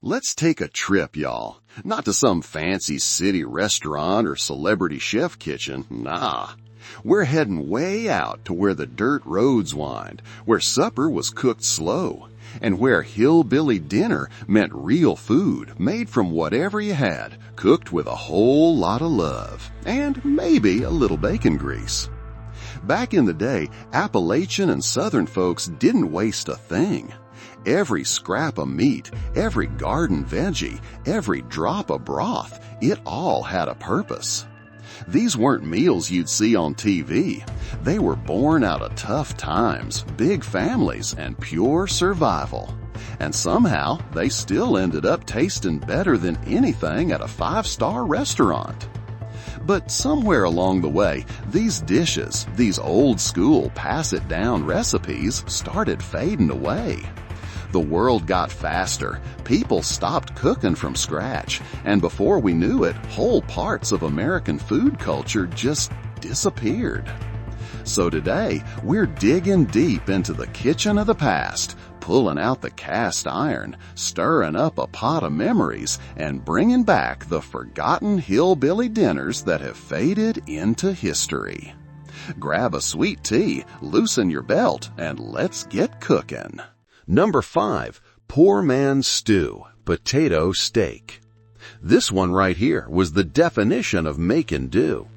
Let's take a trip, y'all. Not to some fancy city restaurant or celebrity chef kitchen, nah. We're heading way out to where the dirt roads wind, where supper was cooked slow, and where hillbilly dinner meant real food made from whatever you had, cooked with a whole lot of love, and maybe a little bacon grease. Back in the day, Appalachian and Southern folks didn't waste a thing. Every scrap of meat, every garden veggie, every drop of broth, it all had a purpose. These weren't meals you'd see on TV. They were born out of tough times, big families, and pure survival. And somehow, they still ended up tasting better than anything at a 5-star restaurant. But somewhere along the way, these dishes, these old-school pass-it-down recipes, started fading away. The world got faster, people stopped cooking from scratch, and before we knew it, whole parts of American food culture just disappeared. So today, we're digging deep into the kitchen of the past, pulling out the cast iron, stirring up a pot of memories, and bringing back the forgotten hillbilly dinners that have faded into history. Grab a sweet tea, loosen your belt, and let's get cooking. Number 5, Poor Man's Stew, Potato Steak. This one right here was the definition of making do.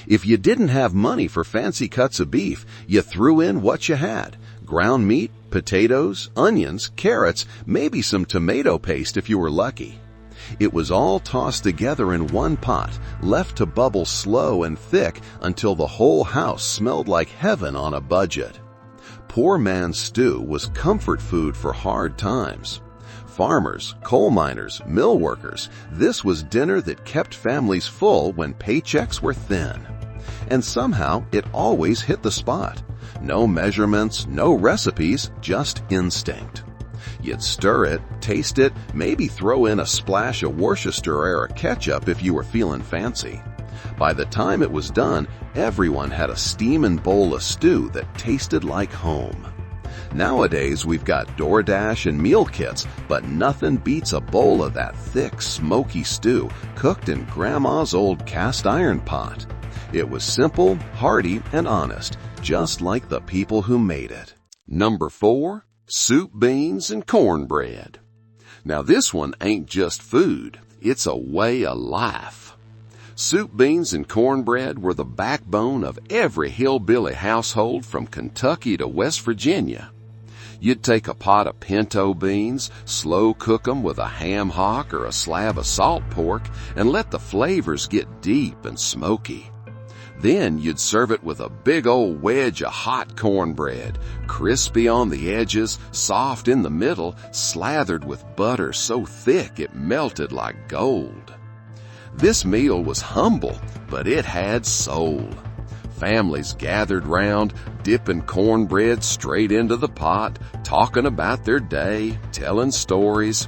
If you didn't have money for fancy cuts of beef, you threw in what you had: ground meat, potatoes, onions, carrots, maybe some tomato paste if you were lucky. It was all tossed together in one pot, left to bubble slow and thick until the whole house smelled like heaven on a budget. Poor man's stew was comfort food for hard times. Farmers, coal miners, mill workers, this was dinner that kept families full when paychecks were thin. And somehow it always hit the spot. No measurements, no recipes, just instinct. You'd stir it, taste it, maybe throw in a splash of Worcestershire ketchup if you were feeling fancy. By the time it was done, everyone had a steaming bowl of stew that tasted like home. Nowadays, we've got DoorDash and meal kits, but nothing beats a bowl of that thick, smoky stew cooked in Grandma's old cast iron pot. It was simple, hearty, and honest, just like the people who made it. Number 4, Soup, beans, and cornbread. Now this one ain't just food, it's a way of life. Soup, beans, and cornbread were the backbone of every hillbilly household from Kentucky to West Virginia. You'd take a pot of pinto beans, slow cook 'em with a ham hock or a slab of salt pork, and let the flavors get deep and smoky. Then you'd serve it with a big old wedge of hot cornbread, crispy on the edges, soft in the middle, slathered with butter so thick it melted like gold. This meal was humble, but it had soul. Families gathered round, dipping cornbread straight into the pot, talking about their day, telling stories.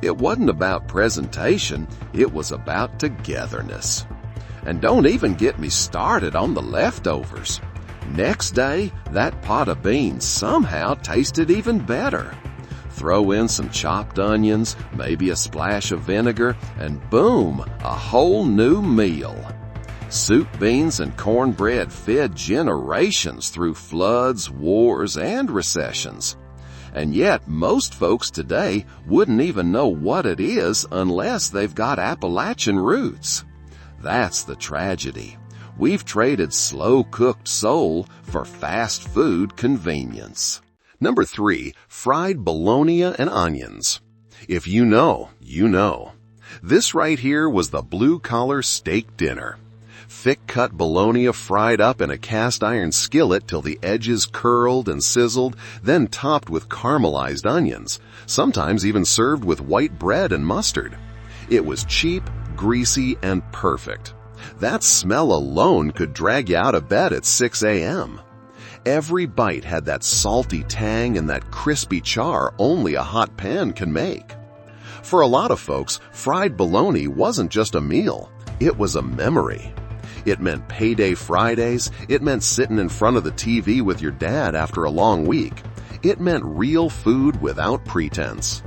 It wasn't about presentation, it was about togetherness. And don't even get me started on the leftovers. Next day, that pot of beans somehow tasted even better. Throw in some chopped onions, maybe a splash of vinegar, and boom, a whole new meal. Soup, beans, and cornbread fed generations through floods, wars, and recessions. And yet, most folks today wouldn't even know what it is unless they've got Appalachian roots. That's the tragedy. We've traded slow-cooked soul for fast food convenience. Number 3, fried bologna and onions. If you know, you know. This right here was the blue-collar steak dinner. Thick-cut bologna fried up in a cast-iron skillet till the edges curled and sizzled, then topped with caramelized onions, sometimes even served with white bread and mustard. It was cheap, greasy, and perfect. That smell alone could drag you out of bed at 6 a.m. Every bite had that salty tang and that crispy char only a hot pan can make. For a lot of folks, fried bologna wasn't just a meal, it was a memory. It meant payday Fridays, it meant sitting in front of the TV with your dad after a long week. It meant real food without pretense.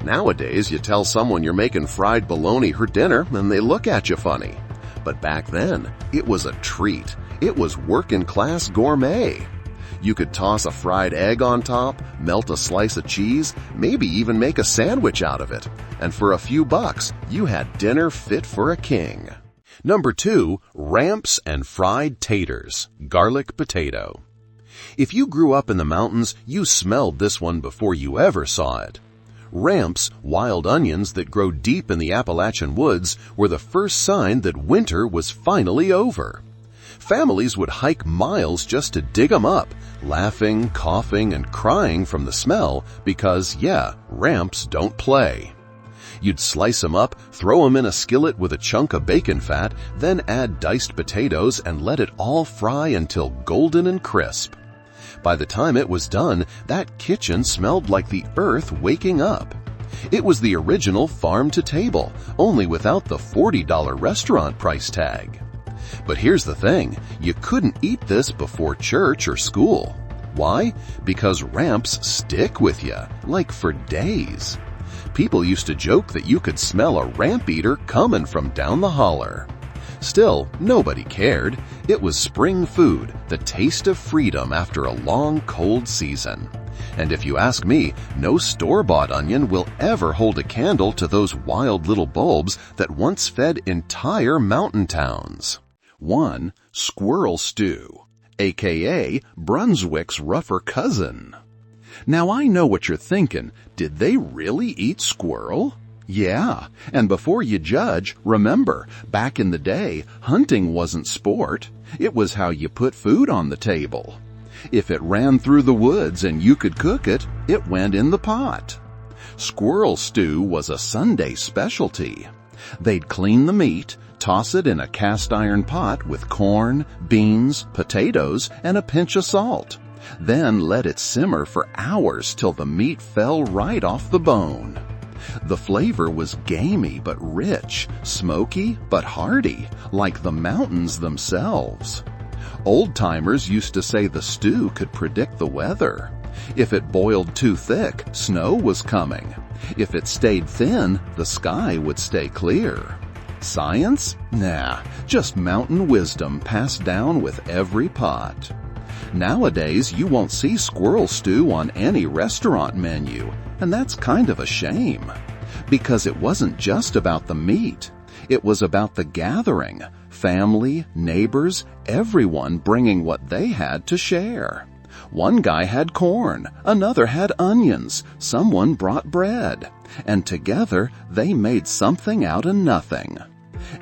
Nowadays, you tell someone you're making fried bologna for dinner and they look at you funny. But back then, it was a treat. It was working-class gourmet. You could toss a fried egg on top, melt a slice of cheese, maybe even make a sandwich out of it. And for a few bucks, you had dinner fit for a king. Number 2, Ramps and Fried Taters, garlic potato. If you grew up in the mountains, you smelled this one before you ever saw it. Ramps, wild onions that grow deep in the Appalachian woods, were the first sign that winter was finally over. Families would hike miles just to dig them up, laughing, coughing, and crying from the smell because, ramps don't play. You'd slice them up, throw them in a skillet with a chunk of bacon fat, then add diced potatoes and let it all fry until golden and crisp. By the time it was done, that kitchen smelled like the earth waking up. It was the original farm-to-table, only without the $40 restaurant price tag. But here's the thing, you couldn't eat this before church or school. Why? Because ramps stick with you, like for days. People used to joke that you could smell a ramp eater coming from down the holler. Still, nobody cared. It was spring food, the taste of freedom after a long, cold season. And if you ask me, no store-bought onion will ever hold a candle to those wild little bulbs that once fed entire mountain towns. 1. Squirrel Stew, aka Brunswick's rougher cousin. Now I know what you're thinking. Did they really eat squirrel? Yeah, and before you judge, remember, back in the day, hunting wasn't sport. It was how you put food on the table. If it ran through the woods and you could cook it, it went in the pot. Squirrel stew was a Sunday specialty. They'd clean the meat, toss it in a cast-iron pot with corn, beans, potatoes, and a pinch of salt. Then let it simmer for hours till the meat fell right off the bone. The flavor was gamey but rich, smoky but hearty, like the mountains themselves. Old-timers used to say the stew could predict the weather. If it boiled too thick, snow was coming. If it stayed thin, the sky would stay clear. Science? Nah, just mountain wisdom passed down with every pot. Nowadays, you won't see squirrel stew on any restaurant menu, and that's kind of a shame. Because it wasn't just about the meat. It was about the gathering, family, neighbors, everyone bringing what they had to share. One guy had corn, another had onions, someone brought bread, and together they made something out of nothing.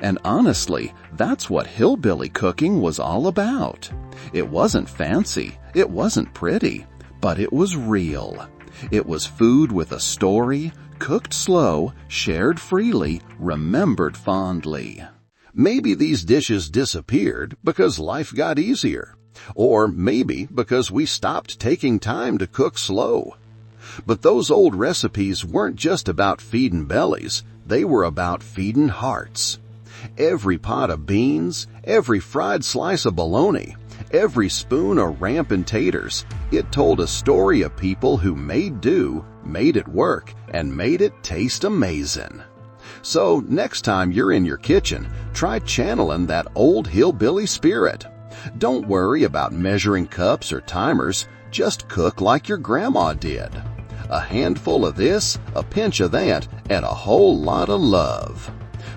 And honestly, that's what hillbilly cooking was all about. It wasn't fancy, it wasn't pretty, but it was real. It was food with a story, cooked slow, shared freely, remembered fondly. Maybe these dishes disappeared because life got easier, or maybe because we stopped taking time to cook slow. But those old recipes weren't just about feeding bellies, they were about feeding hearts. Every pot of beans, every fried slice of bologna, every spoon of rampin' taters, it told a story of people who made do, made it work, and made it taste amazing. So next time you're in your kitchen, try channeling that old hillbilly spirit. Don't worry about measuring cups or timers, just cook like your grandma did. A handful of this, a pinch of that, and a whole lot of love.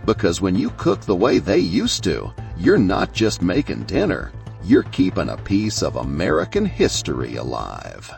Because when you cook the way they used to, you're not just making dinner, you're keeping a piece of American history alive.